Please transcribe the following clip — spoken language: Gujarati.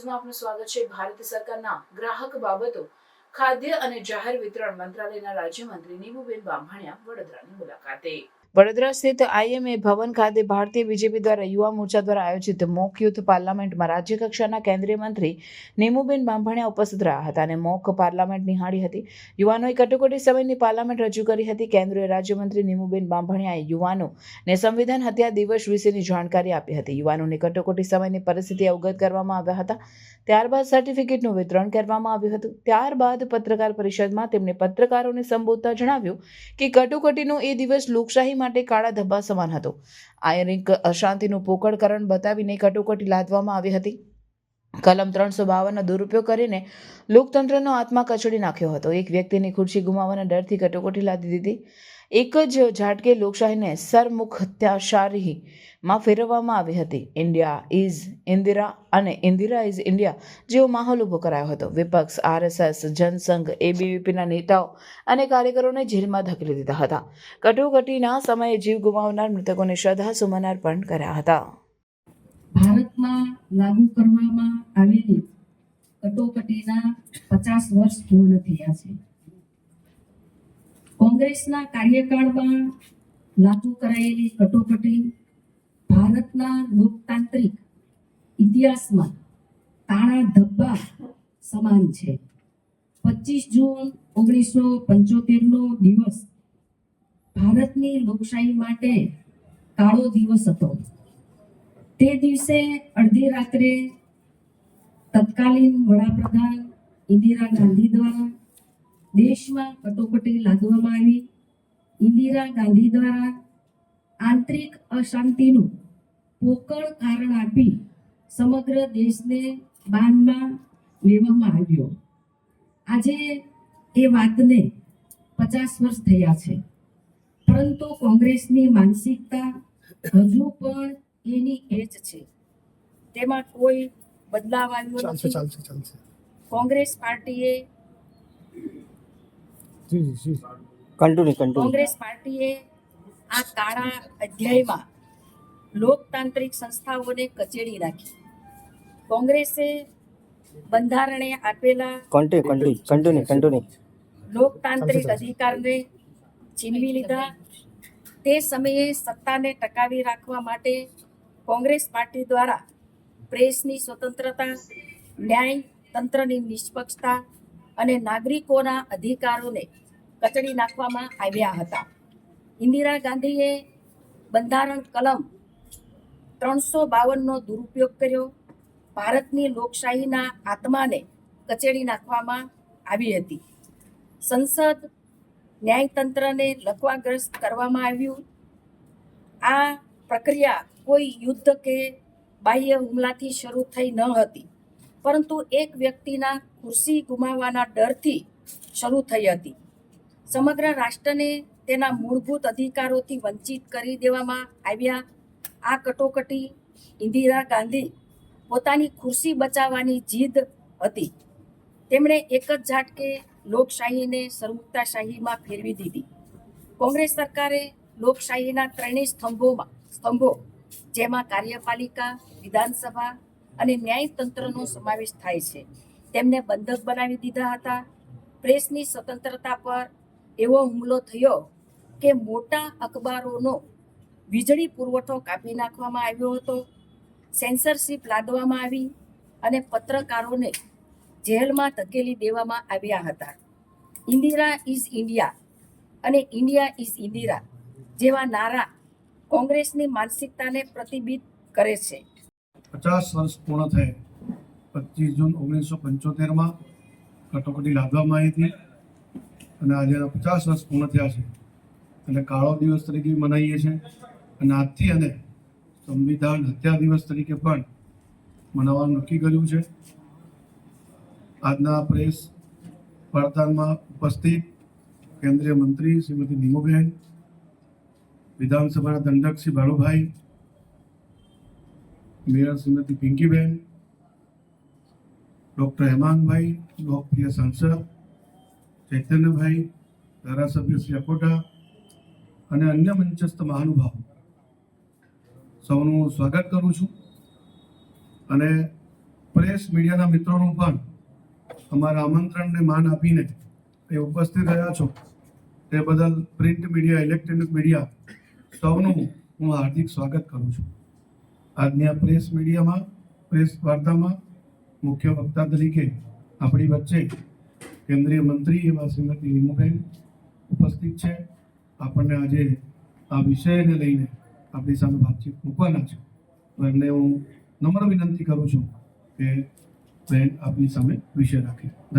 ન્યૂઝમાં આપનું સ્વાગત છે। ભારત સરકારના ગ્રાહક બાબતો, ખાદ્ય અને જાહેર વિતરણ મંત્રાલયના રાજ્યમંત્રી નીમુબેન બાંભણિયા વડોદરાની મુલાકાતે। વડોદરા સ્થિત IMA ભવન ખાતે ભારતીય બીજેપી દ્વારા યુવા મોરચા દ્વારા આયોજિત મોક યુથ પાર્લામેન્ટમાં રાજ્ય કક્ષાના કેન્દ્રીય મંત્રી નીમુબેન બાંભણિયા ઉપસ્થિત રહ્યા હતા અને મોક પાર્લામેન્ટ નિહાળી હતી। યુવાનોએ કટોકટી સમયની પાર્લામેન્ટ રજૂ કરી હતી। કેન્દ્રીય રાજ્યમંત્રી નીમુબેન બાંભણિયાએ યુવાનોને સંવિધાન હત્યા દિવસ વિશેની જાણકારી આપી હતી। યુવાનોને કટોકટી સમયની પરિસ્થિતિ અવગત કરવામાં આવ્યા હતા। ત્યારબાદ સર્ટિફિકેટનું વિતરણ કરવામાં આવ્યું હતું। ત્યારબાદ પત્રકાર પરિષદમાં તેમણે પત્રકારોને સંબોધતા જણાવ્યું કે કટોકટીનો એ દિવસ લોકશાહી માટે કાળા ધબ્બા સમાન હતો। આયરિક અશાંતિનું પોકળકરણ બતાવીને કટોકટી લાદવામાં આવી હતી। કલમ 352નો દુરુપયોગ કરીને લોકતંત્રનો આત્મા કચડી નાખ્યો હતો। એક વ્યક્તિની ખુરશી ગુમાવવાના ડરથી કટોકટી લાદી દીધી। એક જ ઝાટકે લોકશાહીને સરમુખત્યારશાહીમાં ફેરવવામાં આવી હતી। ઇન્ડિયા ઇઝ ઇન્દિરા અને ઇન્દિરા ઇઝ ઇન્ડિયા જેવો માહોલ ઊભો કરાયો હતો। વિપક્ષ, RSS, જનસંઘ, ABVPના નેતાઓ અને કાર્યકરોને જેલમાં ધકેલી દીધા હતા। કટોકટીના સમયે જીવ ગુમાવનાર મૃતકોને શ્રદ્ધાસુમન અર્પણ કર્યા હતા। ભારતમાં લાગુ કરવામાં આવેલી કટોકટીના 50 વર્ષ પૂર્ણ થયા છે। કોંગ્રેસના કાર્યકાળમાં લાગુ કરાયેલી કટોકટી ભારતના લોકતાંત્રિક ઇતિહાસમાં કાળા ધબ્બા સમાન છે। 25 જૂન 1975નો દિવસ ભારતની લોકશાહી માટે કાળો દિવસ હતો। તે દિવસે અડધી રાત્રે તત્કાલીન વડાપ્રધાન ઇન્દિરા ગાંધી દ્વારા દેશમાં કટોકટી લાદવામાં આવી। ઇન્દિરા ગાંધી દ્વારા આંતરિક અશાંતિનું પોકળ કારણ આપી સમગ્ર દેશને બાનમાં લેવામાં આવ્યો। આજે એ વાતને 50 વર્ષ થયા છે, પરંતુ કોંગ્રેસની માનસિકતા હજુ પણ એની એ જ છે। તેમાં કોઈ બદલાવ આવ્યો નથી। કોંગ્રેસ પાર્ટીએ કોંગ્રેસ પાર્ટીએ આ કાળા અધ્યાયમાં લોકતાંત્રિક સંસ્થાઓને કચેડી નાખી। કોંગ્રેસે બંધારણે આપેલા લોકતાંત્રિક અધિકારને છીનવી લીધા। તે સમયે સત્તાને ટકાવી રાખવા માટે કોંગ્રેસ પાર્ટી દ્વારા પ્રેસની સ્વતંત્રતા, ન્યાય તંત્રની નિષ્પક્ષતા અને નાગરિકોના અધિકારોને કચડી નાખવામાં આવ્યા હતા। ઇન્દિરા ગાંધીએ બંધારણ કલમ 352નો દુરુપયોગ કર્યો। ભારતની લોકશાહીના આત્માને કચડી નાખવામાં આવી હતી। સંસદ ન્યાયતંત્રને લકવાગ્રસ્ત કરવામાં આવ્યું। આ પ્રક્રિયા કોઈ યુદ્ધ કે બાહ્ય હુમલાથી શરૂ થઈ ન હતી, પરંતુ એક વ્યક્તિના ખુરશી ગુમાવવાના ડરથી શરૂ થઈ હતી। સમગ્ર રાષ્ટ્રને તેના મૂળભૂત અધિકારોથી વંચિત કરી દેવામાં આવ્યા। આ કટોકટી ઇન્દિરા ગાંધી પોતાની ખુરશી બચાવવાની જીદ હતી। તેમણે એક જ ઝાટકે લોકશાહીને સરમુખત્યારશાહીમાં ફેરવી દીધી। કોંગ્રેસ સરકારે લોકશાહીના ત્રણેય સ્તંભો જેમાં કાર્યપાલિકા, વિધાનસભા અને ન્યાયતંત્રનો સમાવેશ થાય છે, તેમને બંધક બનાવી દીધા હતા। પ્રેસની સ્વતંત્રતા પર એવો હુમલો થયો કે મોટા અખબારોનો વીજળી પુરવઠો કાપી નાખવામાં આવ્યો હતો। સેન્સરશિપ લાદવામાં આવી અને પત્રકારોને જેલમાં ધકેલી દેવામાં આવ્યા હતા। ઇન્દિરા ઇઝ ઇન્ડિયા અને ઇન્ડિયા ઇઝ ઇન્દિરા જેવા નારા કોંગ્રેસની માનસિકતાને પ્રતિબિંબિત કરે છે। 50 વર્ષ પૂર્ણ થયે 25 જૂન 1975માં કટોકટી લાદવામાં આવી હતી અને આજે 50 વર્ષ પૂર્ણ થયા છે, એટલે કાળો દિવસ તરીકે મનાવીએ છીએ અને આજથી અને સંવિધાન હત્યા દિવસ તરીકે પણ મનાવવાનું નક્કી કર્યું છે। આજના પ્રેસ વાર્તામાં ઉપસ્થિત કેન્દ્રીય મંત્રી શ્રીમતી નીમુબેન, વિધાનસભાના દંડક શ્રી બાળુભાઈ, મેયર શ્રીમતી પિંકીબેન, ડૉક્ટર હેમાંગભાઈ, લોકપ્રિય સાંસદ ચૈતન્યભાઈ, ધારાસભ્ય શ્રી અકોટા અને અન્ય મંચસ્થ મહાનુભાવો સૌનું સ્વાગત કરું છું અને પ્રેસ મીડિયાના મિત્રોનું પણ અમારા આમંત્રણને માન આપીને એ ઉપસ્થિત રહ્યા છો તે બદલ પ્રિન્ટ મીડિયા, ઇલેક્ટ્રોનિક મીડિયા સૌનું હું હાર્દિક સ્વાગત કરું છું. આજની આ પ્રેસ વાર્તામાં મુખ્ય વક્તા તરીકે આપણી વચ્ચે કેન્દ્રીય મંત્રી એવા શ્રીમતી નીમુબેન ઉપસ્થિત છે. આપણને આજે આ વિષયને લઈને આપણી સામે વાતચીત મૂકવાના છે. તો એમને હું નમ્ર વિનંતી કરું છું કે બેન આપની સામે વિષય રાખે. ધન્યવાદ.